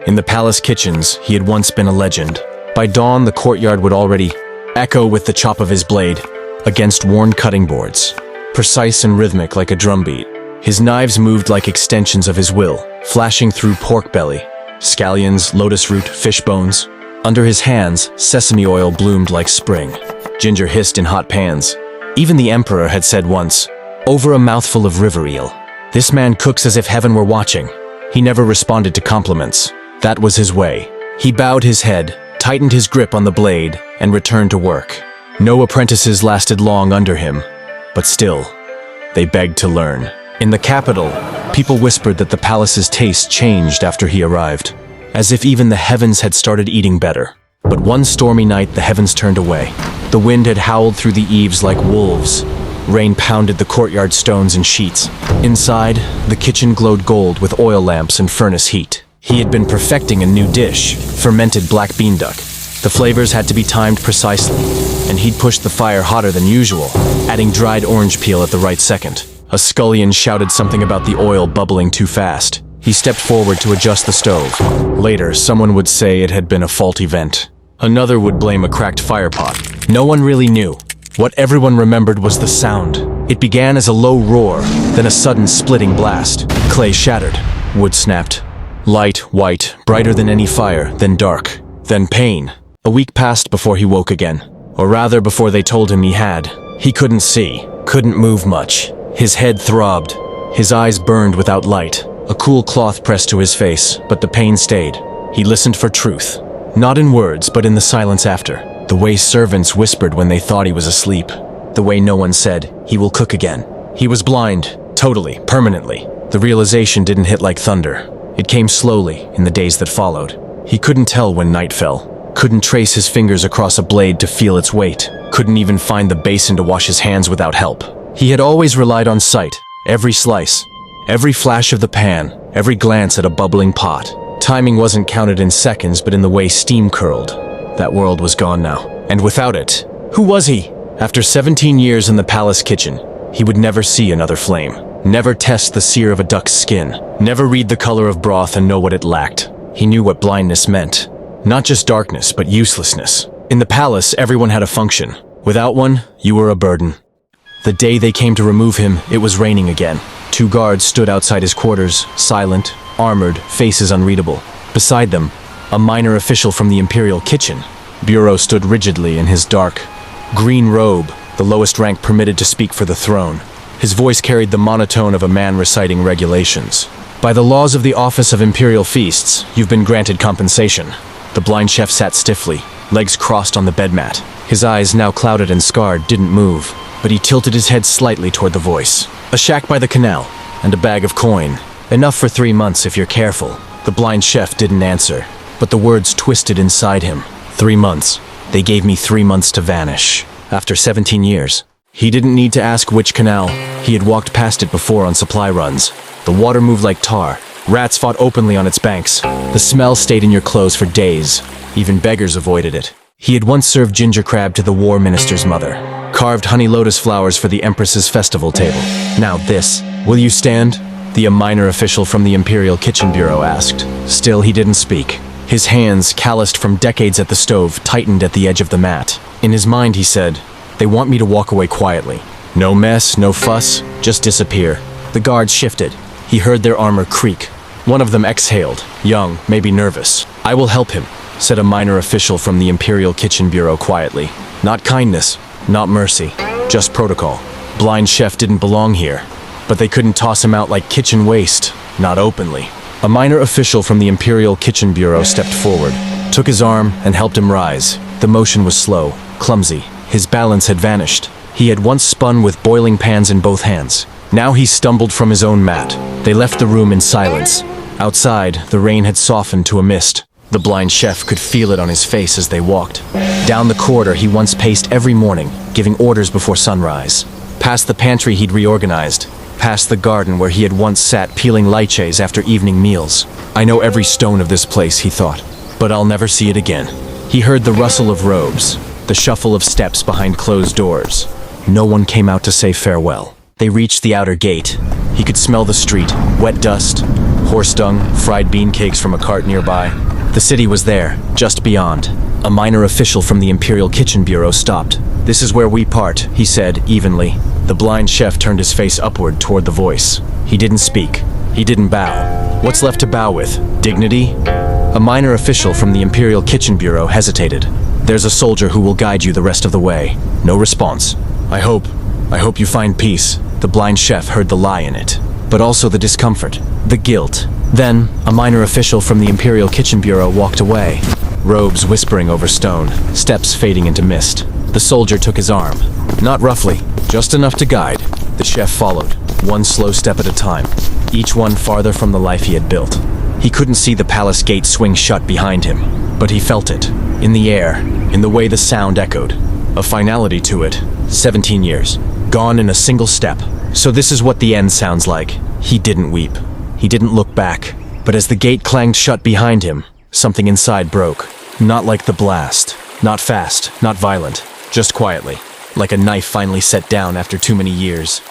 In the palace kitchens, he had once been a legend. By dawn, the courtyard would already echo with the chop of his blade against worn cutting boards, precise and rhythmic like a drumbeat. His knives moved like extensions of his will, flashing through pork belly, scallions, lotus root, fish bones. Under his hands, sesame oil bloomed like spring. Ginger hissed in hot pans. Even the emperor had said once, over a mouthful of river eel. This man cooks as if heaven were watching. He never responded to compliments. That was his way. He bowed his head, tightened his grip on the blade, and returned to work. No apprentices lasted long under him, but still, they begged to learn. In the capital, people whispered that the palace's taste changed after he arrived, as if even the heavens had started eating better. But one stormy night, the heavens turned away. The wind had howled through the eaves like wolves. Rain pounded the courtyard stones in sheets. Inside, the kitchen glowed gold with oil lamps and furnace heat. He had been perfecting a new dish, fermented black bean duck. The flavors had to be timed precisely, and he'd pushed the fire hotter than usual, adding dried orange peel at the right second. A scullion shouted something about the oil bubbling too fast. He stepped forward to adjust the stove. Later, someone would say it had been a faulty vent. Another would blame a cracked firepot. No one really knew. What everyone remembered was the sound. It began as a low roar, then a sudden splitting blast. Clay shattered. Wood snapped. Light, white, brighter than any fire, then dark, then pain. A week passed before he woke again. Or rather, before they told him he had. He couldn't see, couldn't move much. His head throbbed. His eyes burned without light. A cool cloth pressed to his face, but the pain stayed. He listened for truth. Not in words, but in the silence after. The way servants whispered when they thought he was asleep. The way no one said, he will cook again. He was blind, totally, permanently. The realization didn't hit like thunder. It came slowly, in the days that followed. He couldn't tell when night fell. Couldn't trace his fingers across a blade to feel its weight. Couldn't even find the basin to wash his hands without help. He had always relied on sight. Every slice, every flash of the pan, every glance at a bubbling pot. Timing wasn't counted in seconds, but in the way steam curled. That world was gone now. And without it, who was he? After 17 years in the palace kitchen, he would never see another flame. Never test the sear of a duck's skin. Never read the color of broth and know what it lacked. He knew what blindness meant. Not just darkness, but uselessness. In the palace, everyone had a function. Without one, you were a burden. The day they came to remove him, it was raining again. 2 guards stood outside his quarters, silent, armored, faces unreadable. Beside them, a minor official from the Imperial kitchen. Bureau stood rigidly in his dark, green robe, the lowest rank permitted to speak for the throne. His voice carried the monotone of a man reciting regulations. By the laws of the Office of Imperial Feasts, you've been granted compensation. The blind chef sat stiffly, legs crossed on the bed mat. His eyes, now clouded and scarred, didn't move, but he tilted his head slightly toward the voice. A shack by the canal, and a bag of coin. Enough for 3 months if you're careful. The blind chef didn't answer, but the words twisted inside him. 3 months. They gave me 3 months to vanish. After 17 years. He didn't need to ask which canal. He had walked past it before on supply runs. The water moved like tar. Rats fought openly on its banks. The smell stayed in your clothes for days. Even beggars avoided it. He had once served ginger crab to the war minister's mother. Carved honey lotus flowers for the empress's festival table. Now this. Will you stand? The minor official from the Imperial Kitchen Bureau asked. Still, he didn't speak. His hands, calloused from decades at the stove, tightened at the edge of the mat. In his mind, he said, "They want me to walk away quietly. No mess, no fuss, just disappear." The guards shifted. He heard their armor creak. One of them exhaled, young, maybe nervous. "I will help him," said a minor official from the Imperial Kitchen Bureau quietly. Not kindness, not mercy, just protocol. Blind chef didn't belong here, but they couldn't toss him out like kitchen waste, not openly. A minor official from the Imperial Kitchen Bureau stepped forward, took his arm, and helped him rise. The motion was slow, clumsy. His balance had vanished. He had once spun with boiling pans in both hands. Now he stumbled from his own mat. They left the room in silence. Outside, the rain had softened to a mist. The blind chef could feel it on his face as they walked. Down the corridor he once paced every morning, giving orders before sunrise. Past the pantry he'd reorganized. Past the garden where he had once sat peeling lychees after evening meals. "I know every stone of this place," he thought, "but I'll never see it again." He heard the rustle of robes, the shuffle of steps behind closed doors. No one came out to say farewell. They reached the outer gate. He could smell the street, wet dust, horse dung, fried bean cakes from a cart nearby. The city was there, just beyond. A minor official from the Imperial Kitchen Bureau stopped. "This is where we part," he said, evenly. The blind chef turned his face upward toward the voice. He didn't speak. He didn't bow. What's left to bow with? Dignity? A minor official from the Imperial Kitchen Bureau hesitated. "There's a soldier who will guide you the rest of the way." No response. I hope you find peace." The blind chef heard the lie in it, but also the discomfort, the guilt. Then, a minor official from the Imperial Kitchen Bureau walked away, robes whispering over stone, steps fading into mist. The soldier took his arm. Not roughly, just enough to guide. The chef followed, one slow step at a time, each one farther from the life he had built. He couldn't see the palace gate swing shut behind him, but he felt it, in the air, in the way the sound echoed. A finality to it. 17 years, gone in a single step. So this is what the end sounds like. He didn't weep. He didn't look back. But as the gate clanged shut behind him, something inside broke. Not like the blast. Not fast, not violent. Just quietly. Like a knife finally set down after too many years.